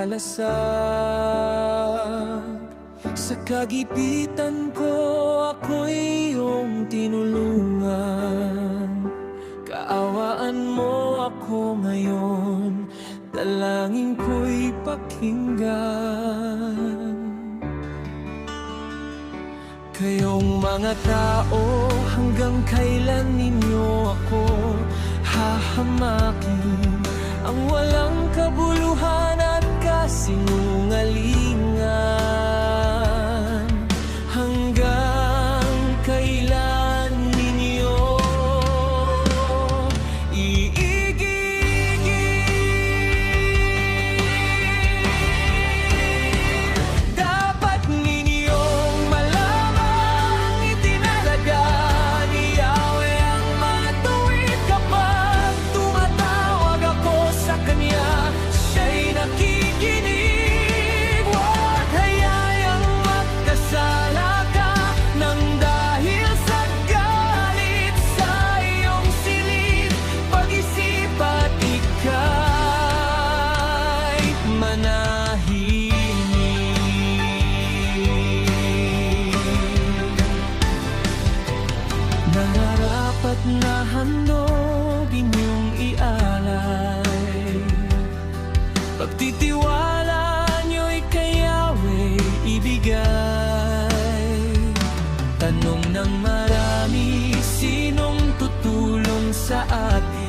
paglalasag. Sa kagipitan ko ako'y iyong tinulungan. Kaawaan mo ako ngayon, dalangin ko'y pakinggan. Kayong mga tao, hanggang kailan ninyo ako hahamakin? Ang walang kabuluhan at kasinungalingan. Hanggang kailan ninyo iigigil? Dapat ninyong malamang itinalaga ni Yahweh ang mga tuwid kapag tumatawag ako sa Kanya. Siya'y nakikinig. Huwag hayayang magkasala ka nang dahil sa galit sa iyong silid. Pag-isip at ika'y manahimik. Nararapat na handog inyong ialay. Pagtitiwala nyo'y kay Yahweh ibigay. Tanong ng marami, sinong tutulong sa atin?